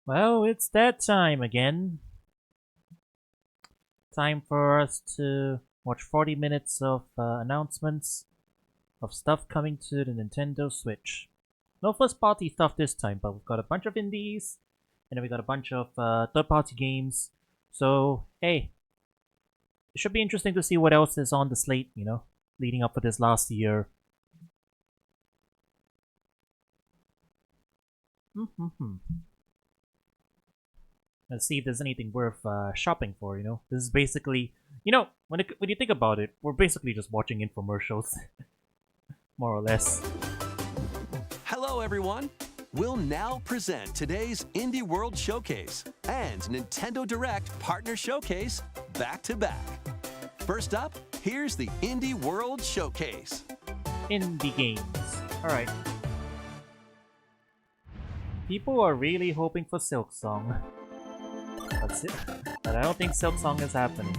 Well, it's that time again. Time for us to watch 40 minutes of announcements of stuff coming to the Nintendo Switch. No first party stuff this time, but we've got a bunch of indies, and then we got a bunch of third party games. So, hey, it should be interesting to see what else is on the slate, leading up for this last year. Let's see if there's anything worth shopping for. This is basically, when you think about it, we're basically just watching infomercials, more or less. Hello, everyone. We'll now present today's Indie World Showcase and Nintendo Direct Partner Showcase back to back. First up, here's the Indie World Showcase. Indie games. Alright. People are really hoping for Silk Song. But I don't think Silk Song is happening.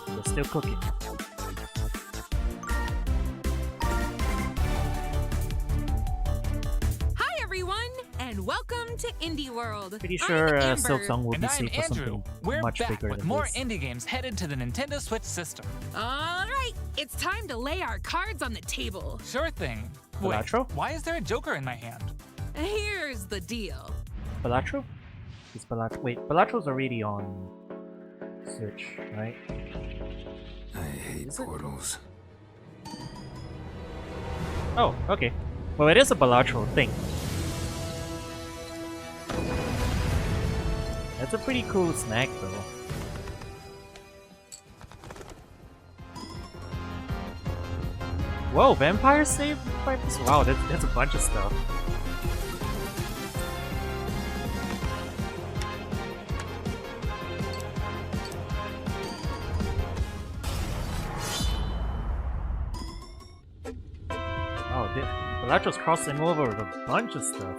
They're still cooking. Hi everyone, and welcome to Indie World. Pretty sure I'm Silk Amber. Song will And be I'm saved for Andrew. something We're much back bigger with than more this. indie games headed to the Nintendo Switch system. All right, it's time to lay our cards on the table. Sure thing. Wait, Balatro? why is there a Joker in my hand? Here's the deal. Balatro? Wait, Balatro's already on Switch, right? I hate portals. Oh, okay. Well, it is a Balatro thing. That's a pretty cool snack, though. Whoa, vampire save by this? Wow, that's a bunch of stuff. Oh, Balatro's crossing over with a bunch of stuff.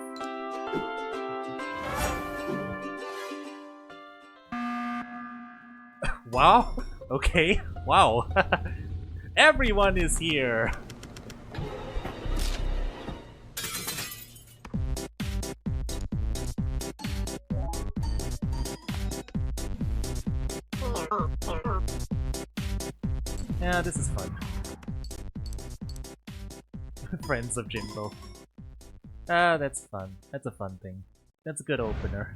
Wow. Okay. Wow. Everyone is here. Yeah, this is fun. Friends of Jimbo. Ah, that's fun. That's a fun thing. That's a good opener.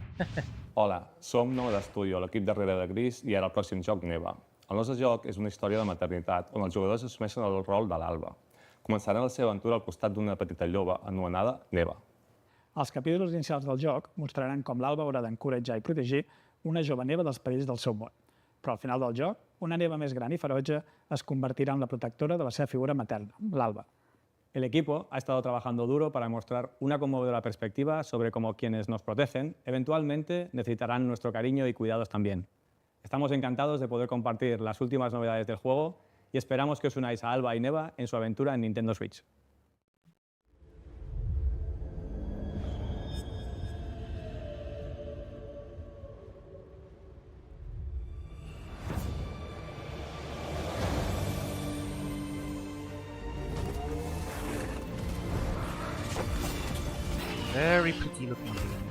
Hola, som Nou d'Estudio, l'equip darrere de Gris i ara el pròxim joc Neva. El nostre joc és una història de maternitat on els jugadors assumeixen el rol de l'Alba. Començaran la seva aventura al costat d'una petita lloba anomenada Neva. Els capítols inicials del joc mostraran com l'Alba haurà d'encoratjar i protegir una jove neva dels perills del seu món. Però al final del joc, una neva més gran i ferotge es convertirà en la protectora de la seva figura materna, l'Alba. El equipo ha estado trabajando duro para mostrar una conmovedora perspectiva sobre cómo quienes nos protegen eventualmente necesitarán nuestro cariño y cuidados también. Estamos encantados de poder compartir las últimas novedades del juego y esperamos que os unáis a Alba y Neva en su aventura en Nintendo Switch. Very pretty looking game.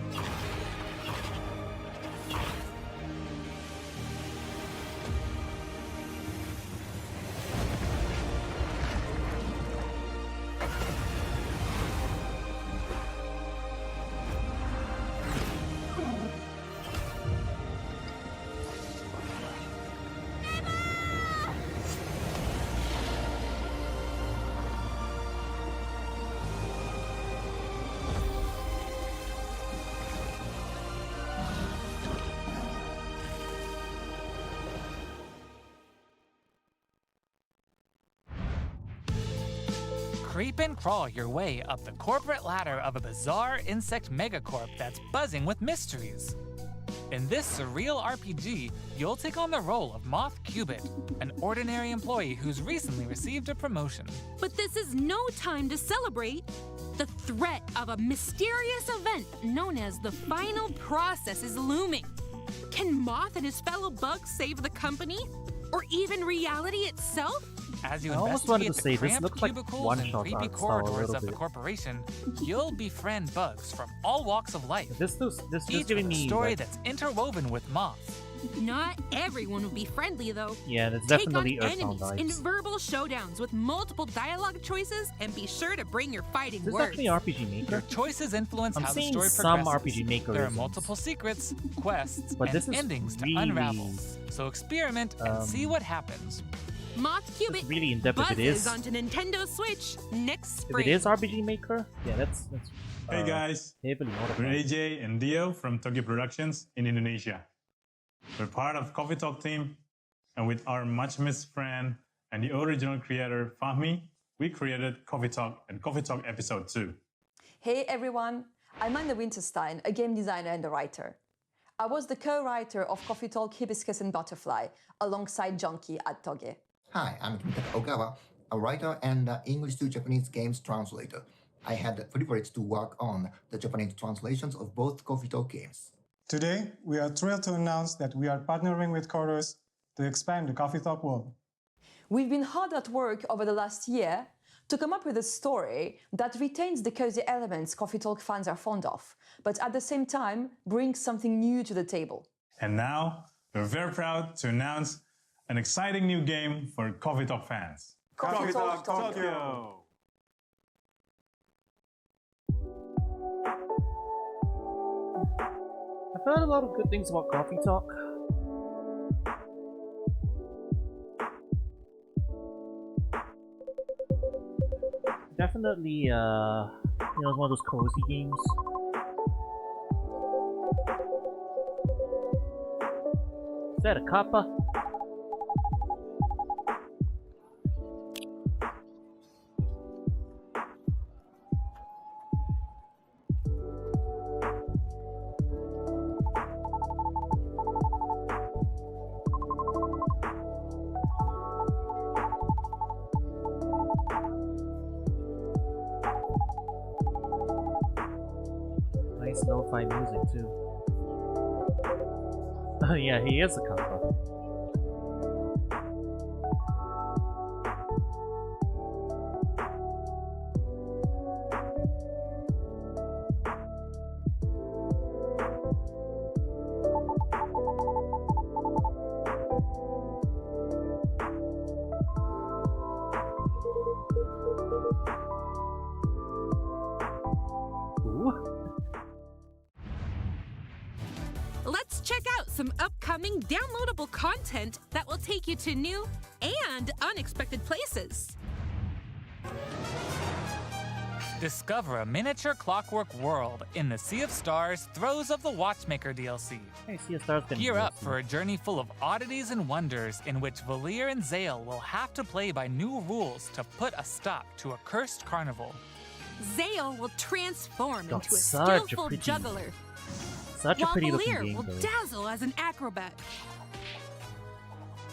Creep and crawl your way up the corporate ladder of a bizarre insect megacorp that's buzzing with mysteries. In this surreal RPG, you'll take on the role of Moth Cubit, an ordinary employee who's recently received a promotion. But this is no time to celebrate. The threat of a mysterious event known as the final process is looming. Can Moth and his fellow bugs save the company? Or even reality itself? As you I almost wanted investigate to the say, this cramped looks like cubicles and one-shot creepy art style a corridors little of the bit. corporation, you'll befriend bugs from all walks of life. This is Each giving with a me story like, that's interwoven with moths. Not everyone will be friendly, though. yeah, it's Take on definitely Earthbound enemies in vibes. verbal showdowns with multiple dialogue choices, and be sure to bring your fighting Is this words. actually RPG Maker? Your choices influence I'm how the seeing story some progresses. RPG Maker There are isms. multiple secrets, quests, But this and is endings to really, unravel. So experiment and see what happens. Moth It's Cubit really in depth if it is. buzzes onto Nintendo Switch next If spring. it is RPG Maker, yeah, that's Hey guys, heavily we're modified. AJ and Dio from Tokyo Productions in Indonesia. We're part of Coffee Talk team, and with our much missed friend and the original creator Fahmi, we created Coffee Talk and Coffee Talk Episode 2. Hey everyone, I'm Anna Winterstein, a game designer and a writer. I was the co-writer of Coffee Talk Hibiscus and Butterfly alongside Junkie at Toge. Hi, I'm Kimitaka Ogawa, a writer and English to Japanese games translator. I had the privilege to work on the Japanese translations of both Coffee Talk games. Today, we are thrilled to announce that we are partnering with Chorus to expand the Coffee Talk world. We've been hard at work over the last year to come up with a story that retains the cozy elements Coffee Talk fans are fond of, but at the same time brings something new to the table. And now, we're very proud to announce an exciting new game for Coffee Talk fans. Coffee Talk Tokyo! I've heard a lot of good things about Coffee Talk. Definitely, it's one of those cozy games. Is that a kappa? Nice lo-fi music too. Oh yeah, he is a kappa. Ooh. Let's check out some upcoming downloadable content that will take you to new and unexpected places. Discover a miniature clockwork world in the Sea of Stars Throes of the Watchmaker DLC. Hey, Sea of Stars been Gear up for a journey full of oddities and wonders in which Valir and Zale will have to play by new rules to put a stop to a cursed carnival. Zale will transform Got into a such a skillful pretty- juggler, Such a while pretty looking Valir game will though. dazzle as an acrobat.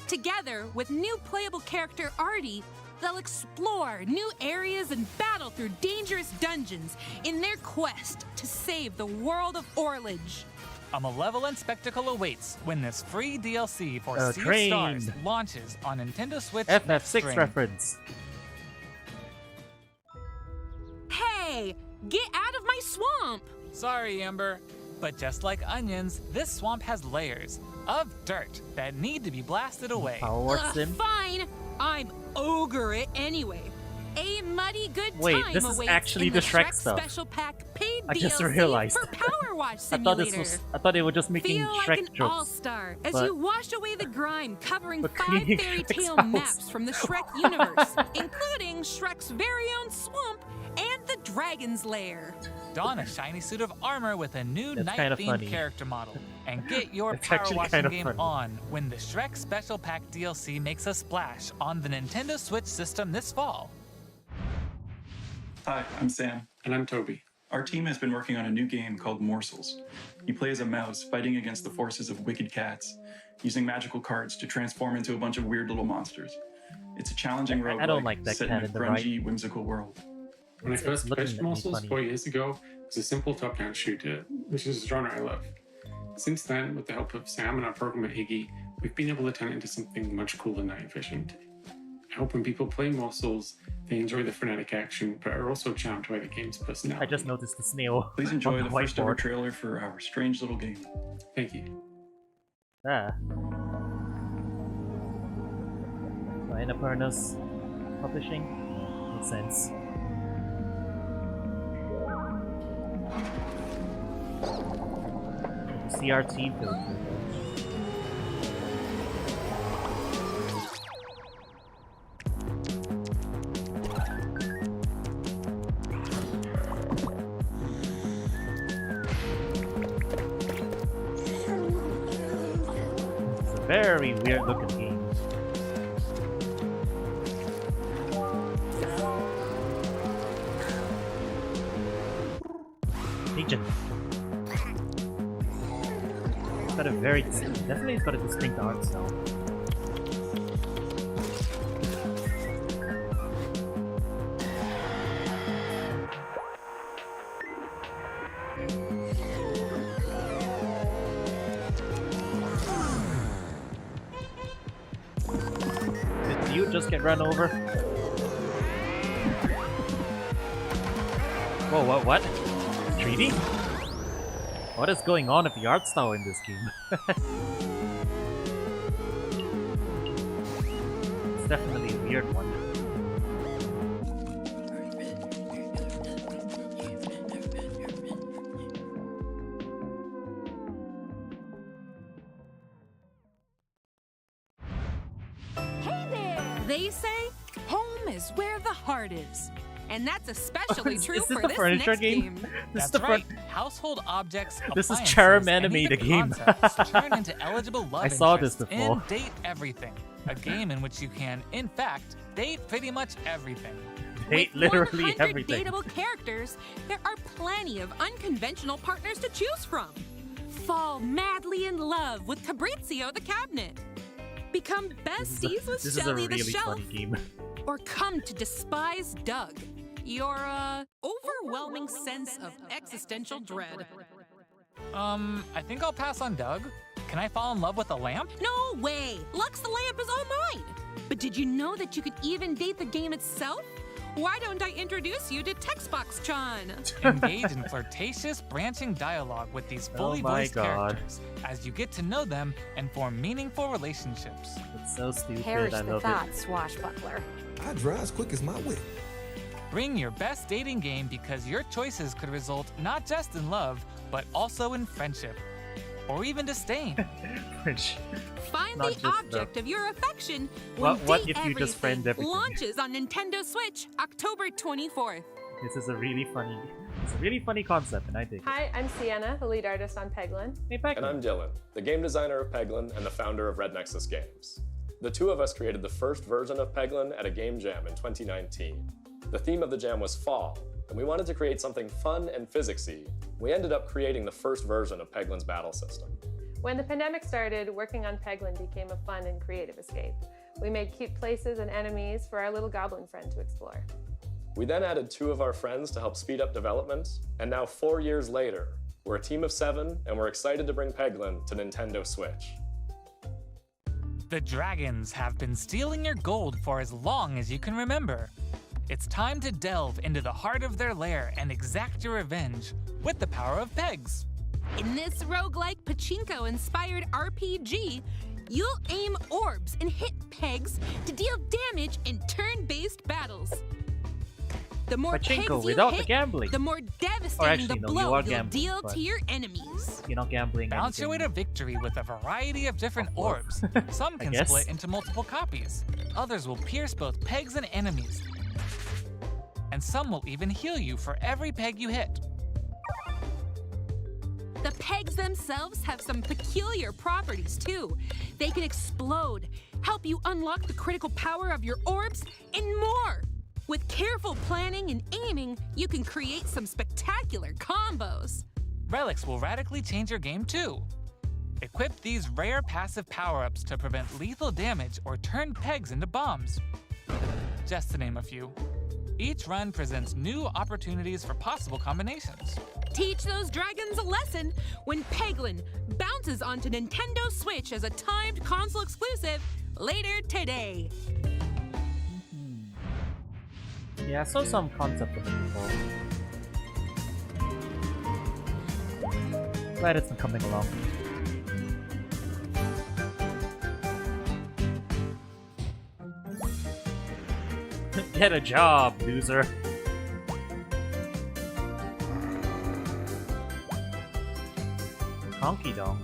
Together with new playable character Artie, they'll explore new areas and battle through dangerous dungeons in their quest to save the world of Orlage. A malevolent spectacle awaits when this free DLC for Sea Train. of Stars launches on Nintendo Switch next FF6 spring. reference. Hey, get out of my swamp! Sorry, Amber. But just like onions, this swamp has layers of dirt that need to be blasted away. Power Word Sim. Fine, I'm ogre it anyway. A muddy good Wait, time this is awaits actually in the the Shrek Shrek stuff. Special Pack paid I just DLC realized. for Power Wash I Simulator. thought they were just making Feel Shrek like an jokes. all-star as but- you wash away the grime covering but 5 creating fairy Shrek's tale house. maps from the Shrek universe, including Shrek's very own swamp and the Dragon's Lair. Don a shiny suit of armor with a new That's kinda night-themed funny. character model, and get your That's power actually washing kinda game funny. on when the Shrek Special Pack DLC makes a splash on the Nintendo Switch system this fall. Hi, I'm Sam. And I'm Toby. Our team has been working on a new game called Morsels. You play as a mouse fighting against the forces of wicked cats, using magical cards to transform into a bunch of weird little monsters. It's a challenging roguelike I don't like that set cat in a in the right. grungy, whimsical world. When I first looking pitched at me Morsels funny. 4 years ago, it was a simple top-down shooter, which is a genre I love. Since then, with the help of Sam and our programmer Iggy, we've been able to turn it into something much cooler and night efficient. I hope when people play Morsels, they enjoy the frenetic action, but are also charmed by the game's personality. I just noticed the snail. Please enjoy on the first ever whiteboard. trailer for our strange little game. Thank you. Ah. By Annapurna's publishing? Makes sense. The CRT filter. It's a very weird looking game. Agent. It's got a very definitely it's got a distinct art style. Did you just get run over? Whoa, what? Treaty? What is going on with the art style in this game? It's definitely a weird one. Hey there! They say home is where the heart is. And that's especially true Is this for the this furniture next game? game. This is That's the right. Household objects, This is appliances, Charm and Animated even game. concepts turn into eligible love I saw this interests before. in Date Everything, a game in which you can, in fact, date pretty much everything. Date With literally 100 everything. dateable characters, there are plenty of unconventional partners to choose from. Fall madly in love with Fabrizio the Cabinet. Become besties with This is a Shelly the really Shelf. funny game. Or come to despise Doug. Your, overwhelming sense of existential dread. I think I'll pass on Doug. Can I fall in love with a lamp? No way! Lux the Lamp is all mine! But did you know that you could even date the game itself? Why don't I introduce you to Textbox-chan? Engage in flirtatious, branching dialogue with these fully my voiced God. characters as you get to know them and form meaningful relationships. It's so stupid, Perish I the love thought, it. swashbuckler. I drive as quick as my whip. Bring your best dating game because your choices could result not just in love, but also in friendship. Or even disdain. Find Not the just object of your affection when What Date if you just friend everything? launches on Nintendo Switch October 24th. This is a really funny concept, and I dig it. Hi, I'm Sienna, the lead artist on Peglin. Hey, Peglin. And I'm Dylan, the game designer of Peglin and the founder of Red Nexus Games. The two of us created the first version of Peglin at a game jam in 2019. The theme of the jam was fall, and we wanted to create something fun and physicsy. We ended up creating the first version of Peglin's battle system. When the pandemic started, working on Peglin became a fun and creative escape. We made cute places and enemies for our little goblin friend to explore. We then added 2 of our friends to help speed up development, and now 4 years later, we're a team of 7, and we're excited to bring Peglin to Nintendo Switch. The dragons have been stealing your gold for as long as you can remember. It's time to delve into the heart of their lair and exact your revenge with the power of pegs. In this roguelike pachinko-inspired RPG, you'll aim orbs and hit pegs to deal damage in turn-based battles. The more Pachinko pegs you without the hit, gambling. the more devastating actually, the no, you blow are you'll gambling, deal but- to your enemies. You're not gambling. Bounce your way anything. to victory with a variety of different orbs. Some I can guess. split into multiple copies. Others will pierce both pegs and enemies. And some will even heal you for every peg you hit. The pegs themselves have some peculiar properties too. They can explode, help you unlock the critical power of your orbs, and more. With careful planning and aiming, you can create some spectacular combos. Relics will radically change your game too. Equip these rare passive power-ups to prevent lethal damage or turn pegs into bombs. Just to name a few. Each run presents new opportunities for possible combinations. Teach those dragons a lesson when Peglin bounces onto Nintendo Switch as a timed console exclusive later today. Yeah, I saw some concept of it before. Glad it's been coming along. Get a job, loser. Honky Donk.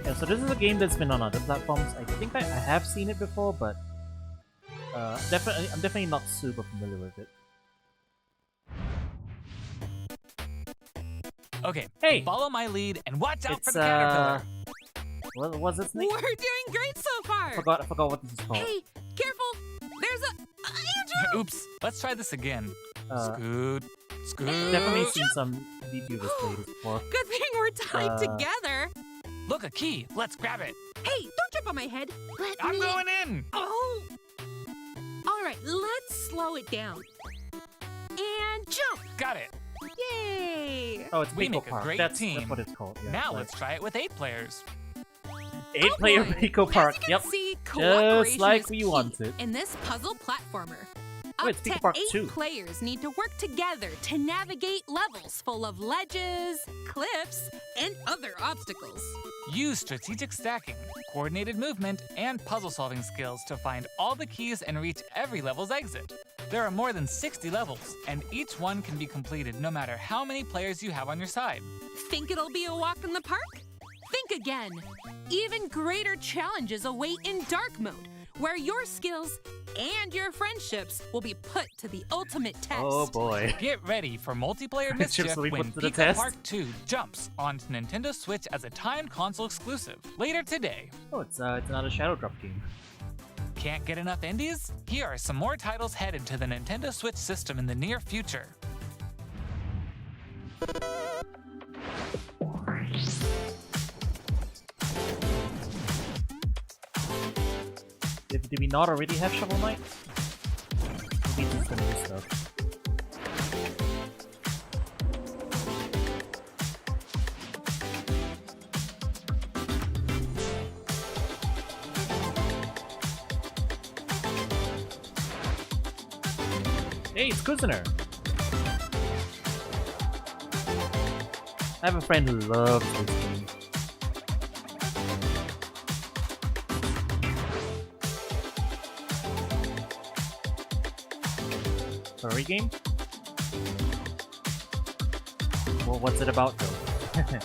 Yeah, so this is a game that's been on other platforms. I think I have seen it before, but I'm definitely not super familiar with it. Okay, hey, follow my lead and watch out for the caterpillar. What was its name? We're doing great so far. I forgot what this is called. Hey, careful! There's a Andrew. Oops. Let's try this again. Scoot. Definitely seen some YouTubers play this before. Good thing we're tied together. Look, a key. Let's grab it. Hey, don't jump on my head. I'm going in. Oh. All right, let's slow it down. And jump. Got it. Yay! Oh, it's we Pico make a Park. great That's team. what it's called. Yeah, now let's try it with 8 players. 8-player Pico Park. As you Yep. can see, Just like is we key wanted. in this puzzle platformer. Oh, Up it's Pico to Park 8 2. players need to work together to navigate levels full of ledges, cliffs, and other obstacles. Use strategic stacking, coordinated movement, and puzzle-solving skills to find all the keys and reach every level's exit. There are more than 60 levels, and each one can be completed no matter how many players you have on your side. Think it'll be a walk in the park? Think again. Even greater challenges await in dark mode, where your skills and your friendships will be put to the ultimate test. Oh boy. Get ready for multiplayer mischief will be when put to the Pico test. Park 2 jumps onto Nintendo Switch as a timed console exclusive later today. Oh, it's another Shadow Drop game. Can't get enough indies? Here are some more titles headed to the Nintendo Switch system in the near future. Did we not already have Shovel Knight? Maybe this is the new stuff. Hey, it's Kuzener! I have a friend who loves this game. Furry game? Well, what's it about though? That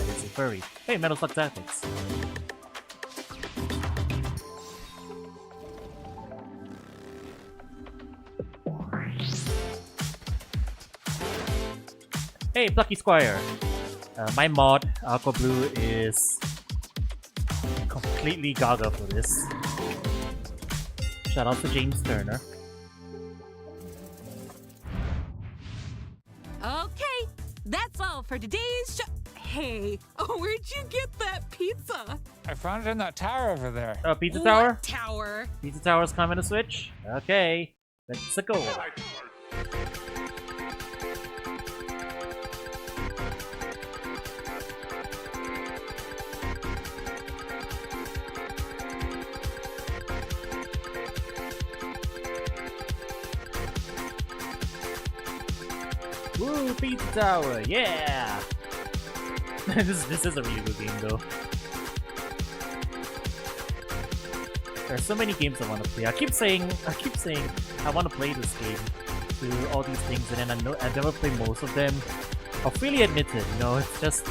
is a furry. Hey, Metal Slug Tactics. Hey, Plucky Squire! My mod, Aqua Blue, is completely gaga for this. Shout out to James Turner. Okay, that's all for today's show. Hey, where'd you get that pizza? I found it in that tower over there. Pizza What Tower? tower? Pizza Tower's coming to Switch? Okay, let's go. Woo, Pizza Tower, yeah! this is a really good game though. There are so many games I want to play. I keep saying I want to play this game, do all these things, and then I never play most of them. I'll freely admit it, you know, it's just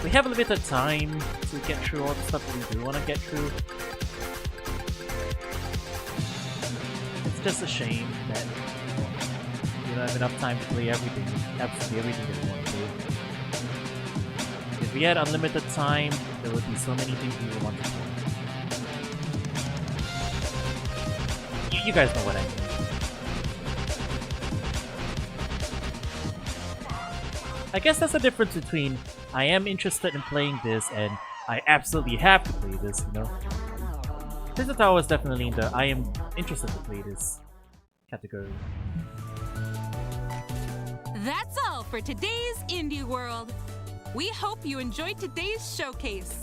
we have limited time to get through all the stuff that we do want to get through. It's just a shame that you don't have enough time to play everything, absolutely everything that you want to play. If we had unlimited time, there would be so many things we would want to play. You guys know what I mean. I guess that's the difference between I am interested in playing this and I absolutely have to play this, you know? Prison Tower is definitely in the I am interested to play this category. That's all for today's Indie World. We hope you enjoyed today's showcase.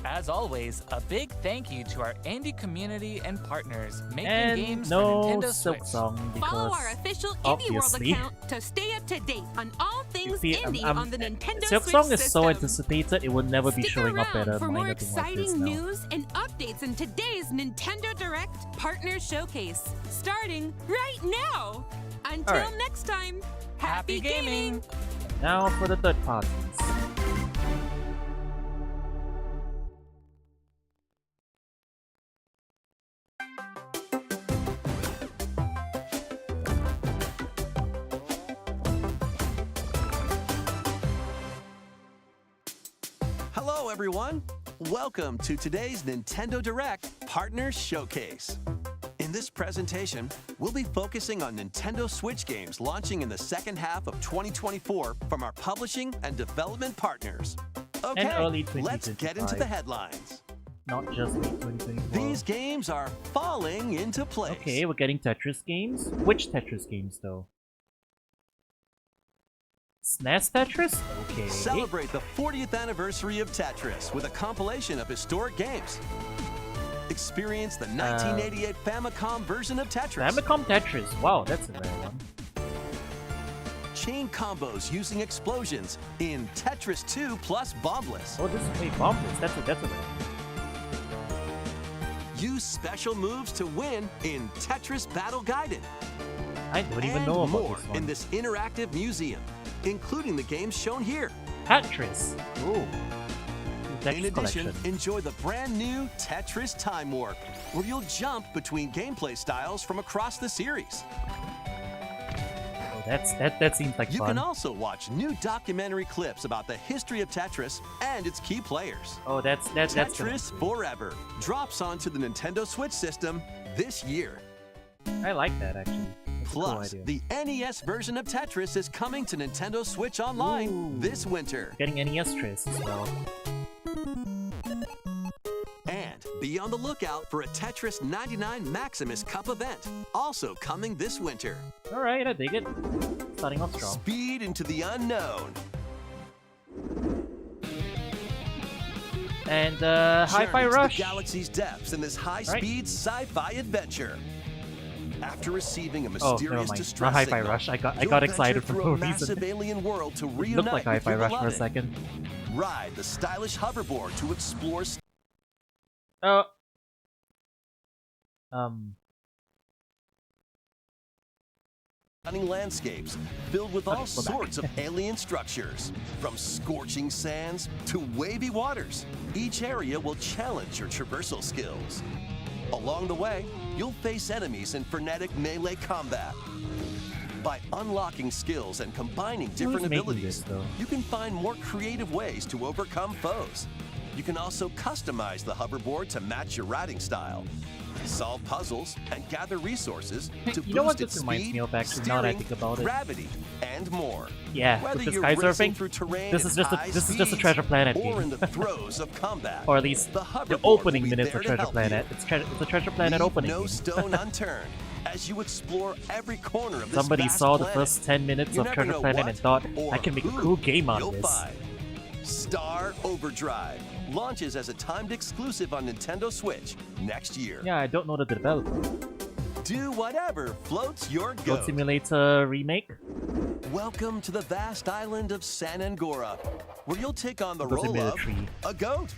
As always, a big thank you to our indie community and partners making And games no for Nintendo Silk Switch. Song because Follow our official Indie World obviously. account to stay up to date on all things See, indie on the Nintendo Silk Switch Song is system. so anticipated, it will never be Stick showing up around better for than more anything like this exciting now. news and updates in today's Nintendo Direct Partner Showcase, starting right now. Until Alright. next time, happy gaming! Now for the third parties. Hello, everyone. Welcome to today's Nintendo Direct Partner Showcase. In this presentation, we'll be focusing on Nintendo Switch games launching in the second half of 2024 from our publishing and development partners. Okay, And early let's get into 2025. the headlines. Not just late 2024. These games are falling into place. Okay, we're getting Tetris games. Which Tetris games, though? SNES Tetris? Okay. Celebrate the 40th anniversary of Tetris with a compilation of historic games. Experience the 1988 Famicom version of Tetris. Famicom Tetris. Wow, that's a rare one. Chain combos using explosions in Tetris 2 plus Bombless. Oh, this is Bombless. That's a rare. Use special moves to win in Tetris Battle Guided. I don't even And know about more this one. in this interactive museum, including the games shown here. Tetris. Ooh. Tetris In addition, collection. enjoy the brand new Tetris Time Warp, where you'll jump between gameplay styles from across the series. Oh, that seems like You fun. can also watch new documentary clips about the history of Tetris and its key players. Oh, that's Tetris Forever drops onto the Nintendo Switch system this year. I like that actually. That's a cool Plus, idea. the NES version of Tetris is coming to Nintendo Switch Online this winter. Getting NES Tris as well. And be on the lookout for a Tetris 99 Maximus Cup event, also coming this winter. Alright, I dig it. Starting off strong. Speed into the unknown. And Journey Hi-Fi to Rush. the galaxy's depths in this high-speed sci-fi adventure. After receiving a Oh, never mysterious mind. distress Not Hi-Fi signal, Rush. I got you'll excited for venture no through a reason. massive alien world to It reunite looked like with Hi-Fi your Rush for a beloved. second. Ride the stylish hoverboard to explore Oh. stunning landscapes filled with all Go back. sorts of alien structures. From scorching sands to wavy waters, each area will challenge your traversal skills. Along the way, you'll face enemies in frenetic melee combat. By unlocking skills and combining different making abilities, this, though? you can find more creative ways to overcome foes. You can also customize the hoverboard to match your riding style, solve puzzles, and gather resources to You know what boost this its reminds speed, me of, actually, now that I steering, think about it? gravity, and more. Yeah, Whether with the you're sky racing surfing, through terrain this at is just a high Treasure speeds Planet or game. in the throes of combat, Or at least the the hoverboard opening will be minutes there of to Treasure help Planet. you. It's a Treasure Planet Leave opening no game. stone unturned as you explore every corner of this Somebody vast saw the planet. first 10 minutes You of never Treasure know Planet what and thought, or I can make a who cool game out you'll of this. find. Star Overdrive launches as a timed exclusive on Nintendo Switch next year. Yeah, I don't know the developer. Do whatever floats your Goat goat. Simulator remake? Welcome to the vast island of San Angora, where you'll take on the Goat role Simulator of 3. a goat.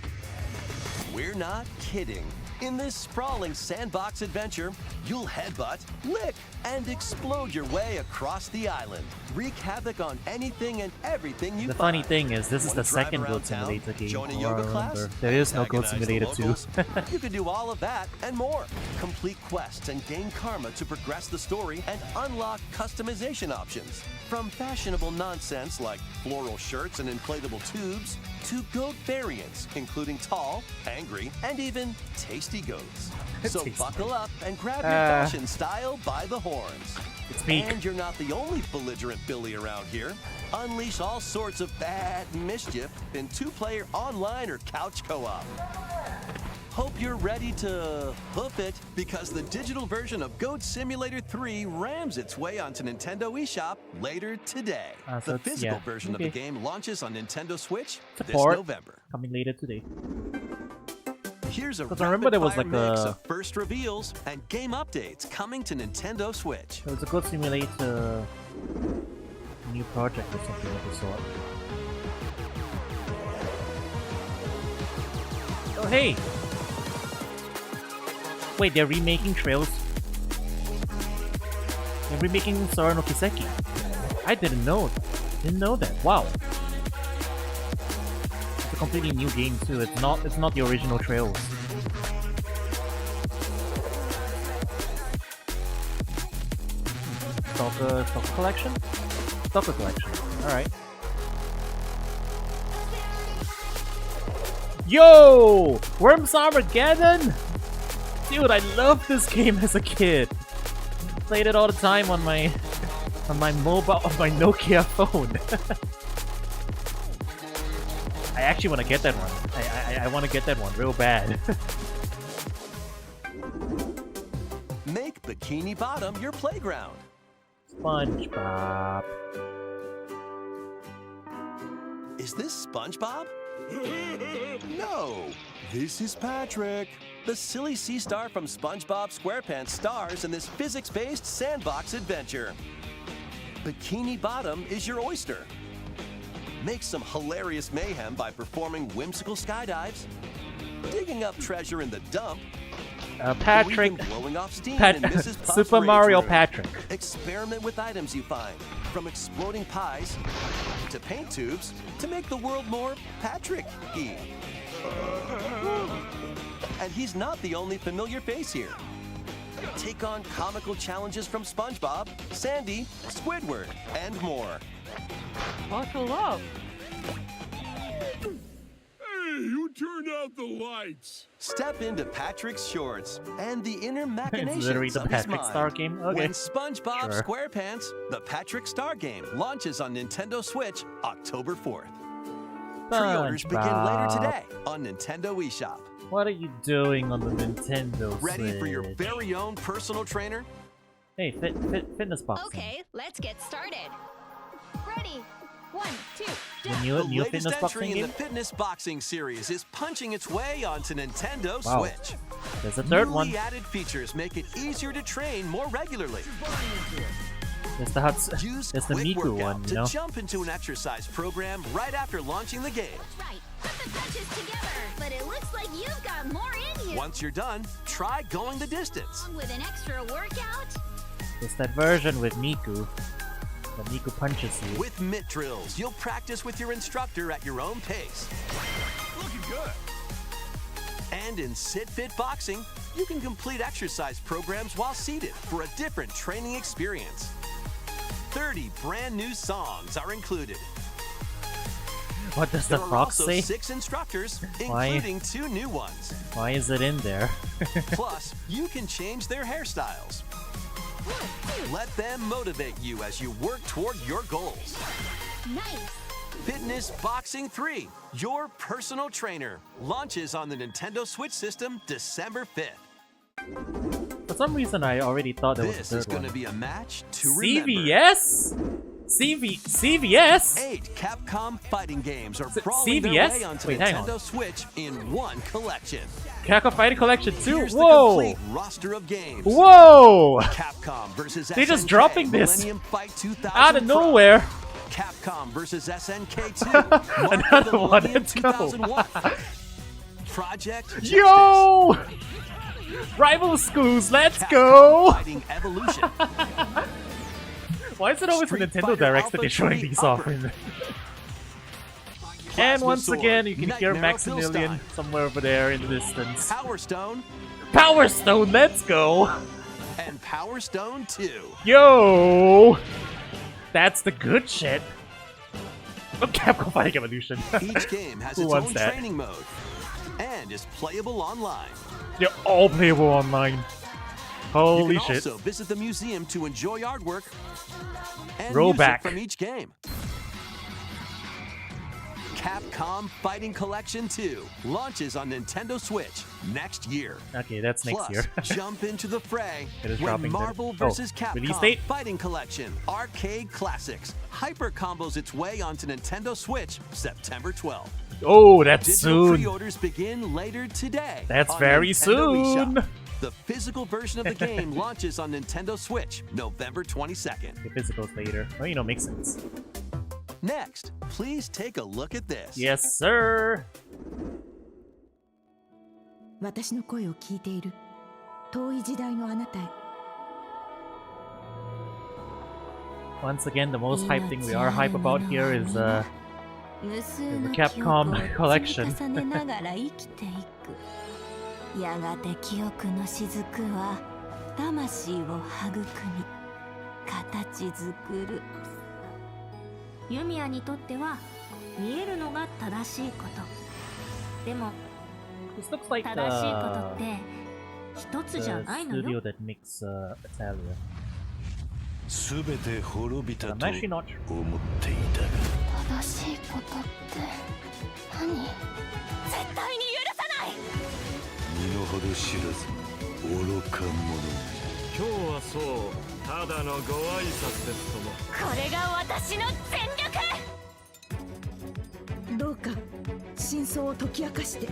We're not kidding. In this sprawling sandbox adventure, you'll headbutt, lick, and explode your way across the island. Wreak havoc on anything and everything you The find. funny thing is, this is Wanna the drive second around Goat town, Simulator game. join a Oh, I yoga class, remember. There is no Goat antagonize the Simulator 2. locals? You can do all of that and more. Complete quests and gain karma to progress the story and unlock customization options. From fashionable nonsense like floral shirts and inflatable tubes to goat variants, including tall, angry, and even tasty tasty goats. So Tasty. buckle up and grab your fashion style by the horns. It's me. And you're not the only belligerent Billy around here. Unleash all sorts of bad mischief in 2-player online or couch co-op. Hope you're ready to hoof it, because the digital version of Goat Simulator 3 rams its way onto Nintendo eShop later today. So The it's- physical yeah. version Okay. of the game launches on Nintendo Switch Support. this November. Coming later today. Here's a Because I remember there was rapid-fire like mix a- of first reveals and game updates coming to Nintendo Switch. It was a good simulator new project or something of the sort. Oh hey! Wait, they're remaking Trails. They're remaking Sora no Kiseki. I didn't know that. Wow. It's a completely new game too. It's not the original Trails. Stalker collection? Stalker collection. Alright. Yo! Worms Armageddon! Dude, I loved this game as a kid. Played it all the time on my Nokia phone. I actually want to get that one. I want to get that one real bad. Make Bikini Bottom your playground. SpongeBob. Is this SpongeBob? No, this is Patrick. The silly sea star from SpongeBob SquarePants stars in this physics-based sandbox adventure. Bikini Bottom is your oyster. Make some hilarious mayhem by performing whimsical skydives, digging up treasure in the dump, Patrick. or even blowing off steam in Mrs. Puff's Super rage Mario room. Patrick. Experiment with items you find, from exploding pies to paint tubes, to make the world more Patrick-y. And he's not the only familiar face here. Take on comical challenges from SpongeBob, Sandy, Squidward, and more. Buckle up. Hey, who turned out the lights? Step into Patrick's shorts and the inner It's machinations literally the of his Patrick mind. Star game? Okay. When SpongeBob Sure. SquarePants, the Patrick Star game, launches on Nintendo Switch October 4th. Pre-orders begin later SpongeBob. today on Nintendo eShop. What are you doing on the Nintendo Ready for your Switch? very own personal trainer? Hey, fitness boxing. Okay, let's get started. Ready? 1, 2, The new latest fitness entry boxing in game? the fitness boxing series is punching its way onto Nintendo Wow. Switch. There's a third Newly one. added features make it easier to train more regularly. There's the Use there's the Quick Miku Workout one, to you know? jump into an exercise program right after launching the game. right. Put the punches together. But it looks like you've got more in you. Once you're done, try going the distance. Along with an extra workout. There's that version with Miku. The Miku punches you. With mitt drills, you'll practice with your instructor at your own pace. Looking good. And in Sit Fit Boxing, you can complete exercise programs while seated for a different training experience. 30 brand new songs are included. What does the There are frog also say? 6 instructors, Why? including 2 new ones. Why is it in there? Plus, you can change their hairstyles. Let them motivate you as you work toward your goals. Nice. Fitness Boxing 3, your personal trainer, launches on the Nintendo Switch system December 5th. For some reason, I already thought there was This a is third going one. to be a match to remember. CVS? CVS? 8 Capcom fighting games are brawling their CVS? way onto Wait, hang on. Nintendo Switch in one collection. Capcom Fighting Collection 2? Here's the Whoa! complete roster of games. Whoa! Capcom versus They're just SNK, dropping this Millennium Fight 2000 out of Pro. nowhere. Capcom versus SNK 2. Mark of Another the one, Millennium let's go. 2001. Project Justice. Yo! Rival schools, let's Capcom go! Fighting Evolution. Why is it always the Street Nintendo Fighter Directs that they're Alpha showing 3 these off? Upper. And Plasma once Sword, again, you can hear Nightmare Maximilian Philstein. somewhere over there in the distance. Power Stone Power Stone, let's go! and Power Stone 2. Yo! That's the good shit. Oh, Capcom Fighting Evolution. Each game has Who its wants own that? training mode and is playable online. They're all playable online. Holy you can shit. also visit the museum to enjoy artwork and Roll music back. from each game. Capcom Fighting Collection 2 launches on Nintendo Switch next year. Okay, that's next Plus, year. jump into the fray It is when dropping Marvel then. vs. Release Capcom date? Fighting Collection Arcade Classics hyper combos its way onto Nintendo Switch September 12th. Oh, that's Digital soon. pre-orders begin later today. That's on very Nintendo soon. eShop. The physical version of the game launches on Nintendo Switch November 22nd. The physicals later. Well, you know, makes sense. Next, please take a look at this. Yes, sir. 私の声を聞いている遠い時代のあなたへ Once again, the most hype thing we are hype about here is the Capcom collection. やがて記憶の雫は魂を育み形作るユミヤにとっては見えるのが正しいことでも This looks like 正しいことって一つじゃ the ないの studio よ that makes Italia. すべて滅びたと I'm actually not 思っていたが正しいことって何絶対に許さない身の程知らず愚か者今日はそうただのご挨拶ですともこれが私の全力どうか真相を解き明かして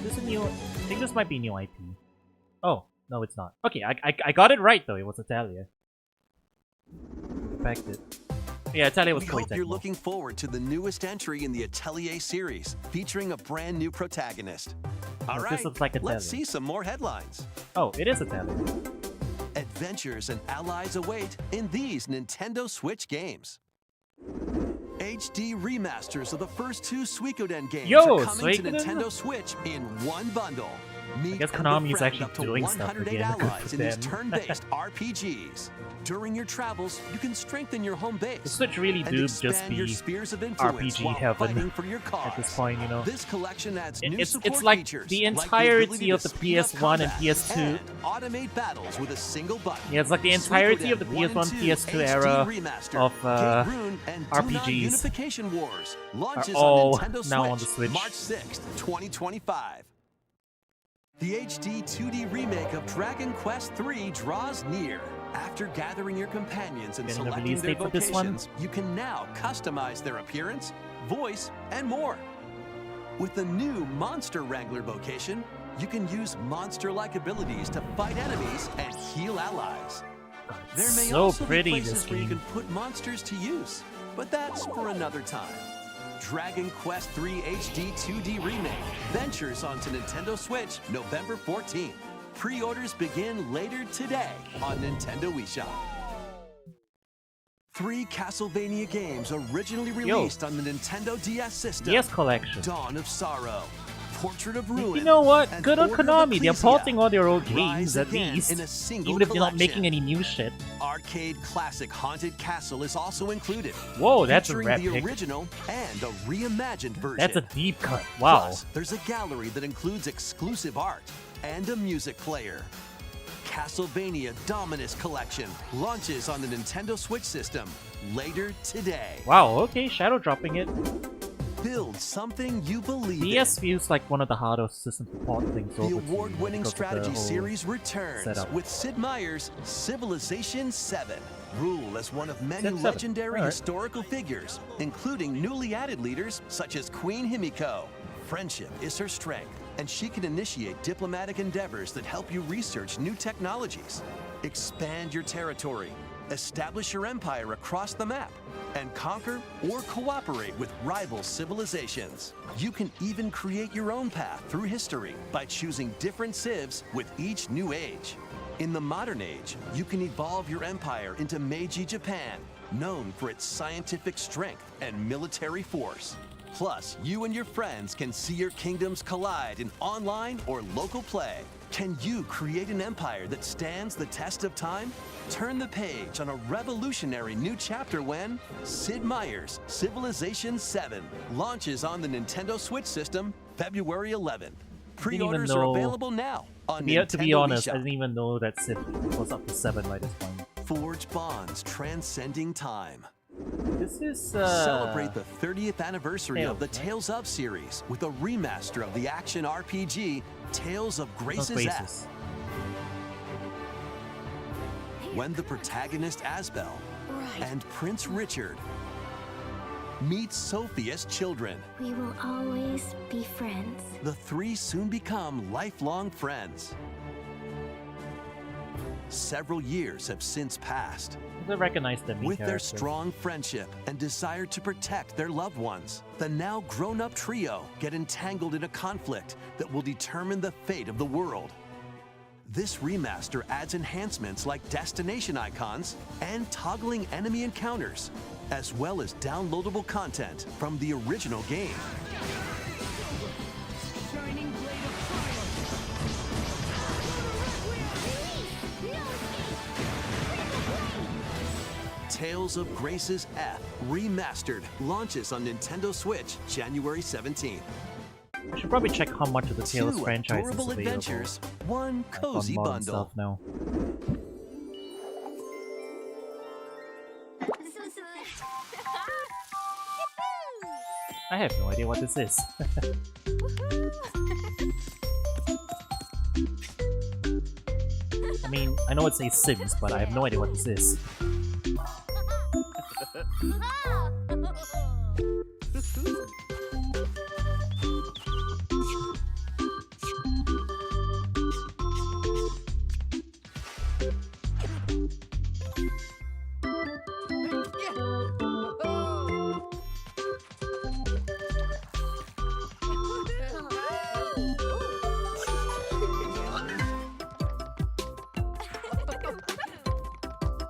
This is new. I think this might be new IP. Oh, no, it's not. Okay, I got it right though. It was Italia. Affected. Yeah, Italia was We hope you're Koei looking forward to the newest entry in the Atelier series, featuring a brand new protagonist. All Oh, right, this looks like let's Italia. see some more headlines. Oh, it is Italia. Adventures and allies await in these Nintendo Switch games. HD remasters of the first two Suikoden games Yo, are coming to Suikoden? Nintendo Switch in one bundle. Meet guess and Konami is befriend actually up to doing stuff 108 again. Good allies for in these them. turn-based RPGs. During your travels, you can strengthen your home base. The Switch really and do just expand your be spheres of influence RPG while fighting heaven for your cause. at this point, you know. This collection adds new It's support like features, the like entirety ability of to the speed up PS1 and combat PS2. and automate battles with a single button. Yeah, it's like the entirety of the Suikoden 1 PS1, and 2 PS2 HD era remaster, of Gate Rune and Dunon RPGs Unification Wars launches are all on Nintendo now on the Switch Switch. March 6th, 2025. The HD 2D remake of Dragon Quest III draws near. After gathering your companions and Getting a selecting release their date for this one? vocations, you can now customize their appearance, voice, and more. With the new Monster Wrangler vocation, you can use monster-like abilities to fight enemies and heal allies. There may so also pretty, be this places where you game. can put monsters to use, but that's for another time. Dragon Quest III HD 2D Remake ventures onto Nintendo Switch November 14th. Pre-orders begin later today on Nintendo eShop. 3 Castlevania games originally released on the Nintendo DS system. DS collection. Dawn of Sorrow, Portrait of Ruin. You know what? and Good on Order of Konami. They're Ecclesia. porting all their old Rise games at again least. in a single Even if they're not collection. making any new shit. Arcade classic Haunted Castle is also included. Whoa, that's a featuring rare the pick. original and a reimagined version. That's a deep cut. Wow. Plus, there's a gallery that includes exclusive art and a music player. Castlevania Dominus Collection launches on the Nintendo Switch system later today. Wow, okay, shadow dropping it. Build something you believe DS in. feels like one of the hardest systems to port things The over to award-winning because of the strategy whole series returns setup. with Sid Meier's Civilization 7. Rule as one of many Civ 7. legendary Alright. historical figures, including newly added leaders such as Queen Himiko. Friendship is her strength, and she can initiate diplomatic endeavors that help you research new technologies, expand your territory, establish your empire across the map, and conquer or cooperate with rival civilizations. You can even create your own path through history by choosing different civs with each new age. In the modern age, you can evolve your empire into Meiji Japan, known for its scientific strength and military force. Plus, you and your friends can see your kingdoms collide in online or local play. Can you create an empire that stands the test of time? Turn the page on a revolutionary new chapter when Sid Meier's Civilization 7 launches on the Nintendo Switch system February 11th. Pre-orders are know available now on To be Nintendo honest, I eShop. didn't even know that Civ was up to 7 by this point. Forge bonds transcending time. This is Celebrate the 30th anniversary of the Tales, right? Tales of series with a remaster of the action RPG Tales of Grace's F. When the protagonist Asbel and Prince Richard meet Sophie as children, We will always be friends. the three soon become lifelong friends. Several years have since passed. I recognize the main With their character. strong friendship and desire to protect their loved ones, the now grown-up trio get entangled in a conflict that will determine the fate of the world. This remaster adds enhancements like destination icons and toggling enemy encounters, as well as downloadable content from the original game. Tales of Grace's F Remastered launches on Nintendo Switch January 17th. I should probably check how much of the Tales Two franchise is adorable available adventures, one cozy on modern bundle. stuff now. I have no idea what this is. I mean, I know it says Sims, but I have no idea what this is.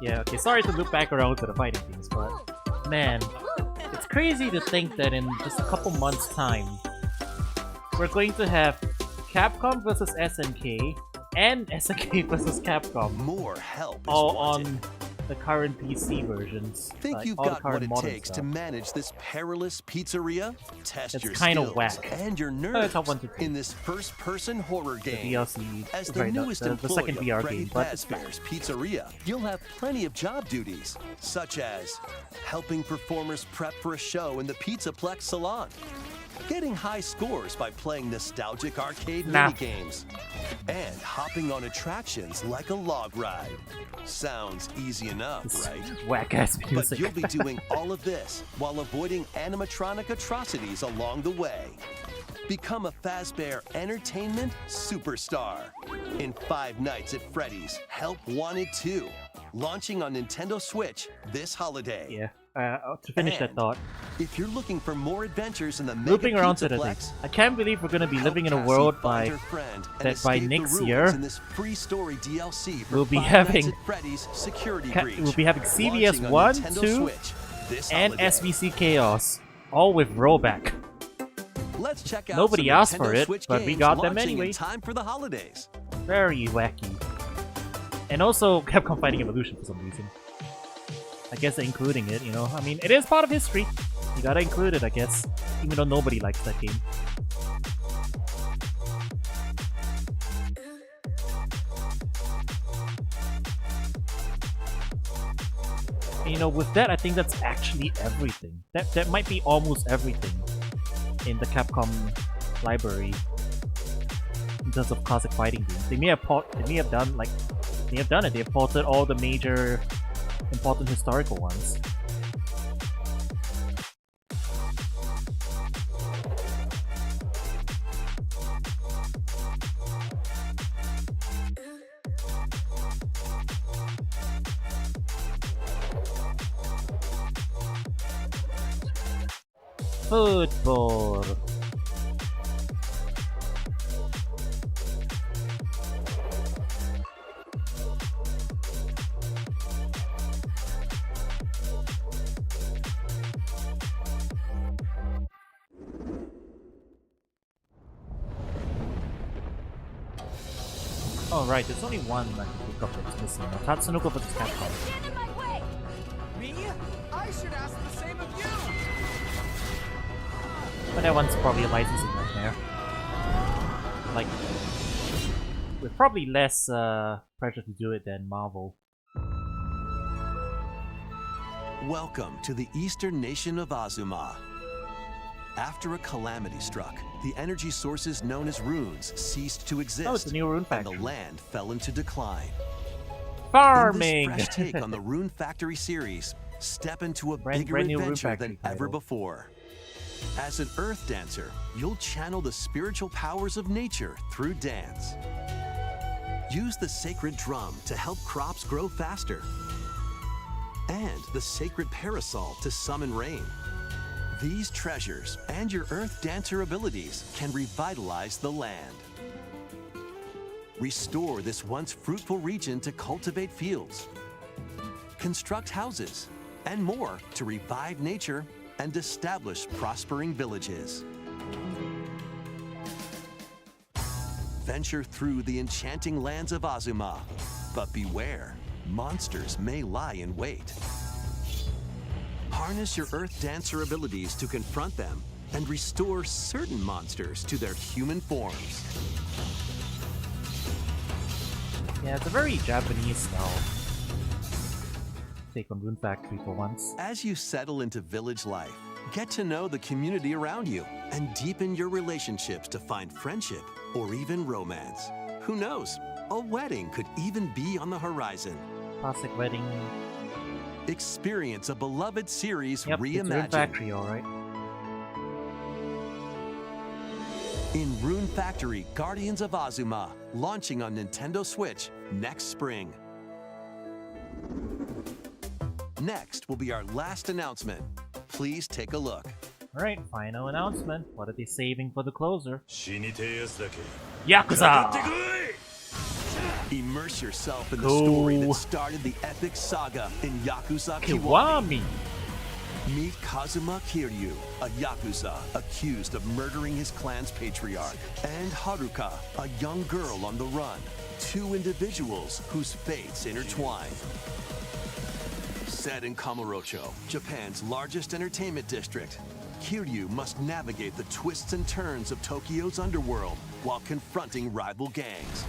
Yeah, okay, sorry to loop back around to the fighting games, but man, it's crazy to think that in just a couple months' time, we're going to have Capcom versus SNK and SNK versus Capcom. More help is all wanted. on the current PC versions. Think like, you've all the got current what it modern takes to stuff. manage this perilous pizzeria? Test It's your kinda skills whack. and your That's nerves how one to take. in this first-person horror game. DLC, As the sorry, newest the employee second of VR Freddy game, but it's Fazbear's Pizzeria, you'll have plenty of job duties, such as helping performers prep for a show in the Pizzaplex salon, getting high scores by playing nostalgic arcade minigames, and hopping on attractions like a log ride. Sounds easy enough, right? whack-ass But music. you'll be doing all of this while avoiding animatronic atrocities along the way. Become a Fazbear Entertainment superstar in 5 Nights at Freddy's Help Wanted 2, launching on Nintendo Switch this holiday. Yeah. To finish that thought, If you're looking for more adventures in the Mega looping around to the thing, Pizzaplex, I can't believe we're gonna be living in a Cassie world find her friend and that by escape the next ruins year in this free story DLC for we'll be 5 Nights having at Freddy's Security Ca- Breach, we'll be having CVS launching on 1, Nintendo 2, Switch this and holiday. SVC Chaos, all with rollback. Let's check out Nobody some asked for Nintendo it, Switch but we games got them launching anyway. in time for the holidays. Very wacky. And also Capcom Fighting Evolution for some reason. I guess they're including it, you know. I mean, it is part of history. You gotta include it, I guess. Even though nobody likes that game. And, you know, with that, I think that's actually everything. That might be almost everything in the Capcom library in terms of classic fighting games. They may have done it. They have ported all the major important historical ones. Football. Oh right, there's only one I can think of that's missing. Tatsunoko vs. Capcom. Me? I should ask the same of you! But that one's probably a licensing nightmare. Like, with probably less pressure to do it than Marvel. Welcome to the eastern nation of Azuma. After a calamity struck, the energy sources known as runes ceased to exist, it's a new rune and factory. the land fell into decline. Farming! In this fresh take on the Rune Factory series, step into a bigger brand new Rune adventure Factory than title. ever before. As an earth dancer, you'll channel the spiritual powers of nature through dance. Use the sacred drum to help crops grow faster, and the sacred parasol to summon rain. These treasures and your earth dancer abilities can revitalize the land. Restore this once fruitful region to cultivate fields, construct houses, and more to revive nature and establish prospering villages. Venture through the enchanting lands of Azuma, but beware, monsters may lie in wait. Harness your Earth Dancer abilities to confront them and restore certain monsters to their human forms. Yeah, it's a very Japanese style take on Rune Factory for once. As you settle into village life, get to know the community around you and deepen your relationships to find friendship or even romance. Who knows? A wedding could even be on the horizon. Classic wedding. Experience a beloved series Yep, it's Rune reimagined. Factory, alright. In Rune Factory, Guardians of Azuma, launching on Nintendo Switch next spring. Next will be our last announcement. Please take a look. Alright, final announcement. What are they saving for the closer? 死にてえやつだけ Yakuza! かかってこい Immerse yourself in the Cool. story that started the epic saga in Yakuza Kiwami. Kiwami! Meet Kazuma Kiryu, a Yakuza accused of murdering his clan's patriarch, and Haruka, a young girl on the run, two individuals whose fates intertwine. Set in Kamurocho, Japan's largest entertainment district, Kiryu must navigate the twists and turns of Tokyo's underworld while confronting rival gangs.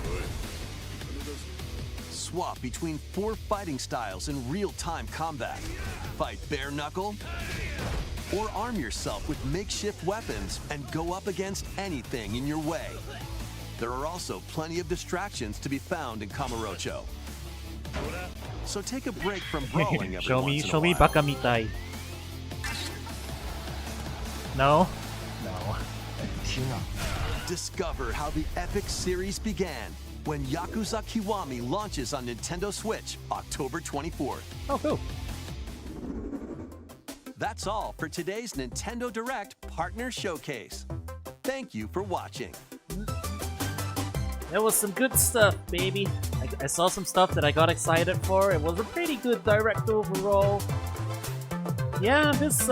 Swap between 4 fighting styles in real-time combat. Fight bare knuckle, or arm yourself with makeshift weapons and go up against anything in your way. There are also plenty of distractions to be found in Kamurocho. So take a break from brawling every show once in a me while. baka mitai. No? No. Discover how the epic series began when Yakuza Kiwami launches on Nintendo Switch October 24th. Oh, cool. That's all for today's Nintendo Direct Partner Showcase. Thank you for watching. There was some good stuff, baby. I saw some stuff that I got excited for. It was a pretty good Direct overall. Yeah, this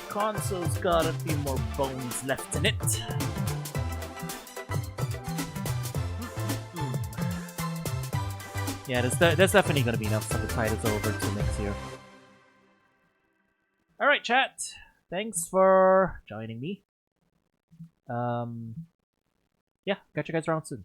console's got a few more bones left in it. Yeah, there's definitely going to be enough stuff to tide us over till next year. Alright, chat. Thanks for joining me. Yeah, catch you guys around soon.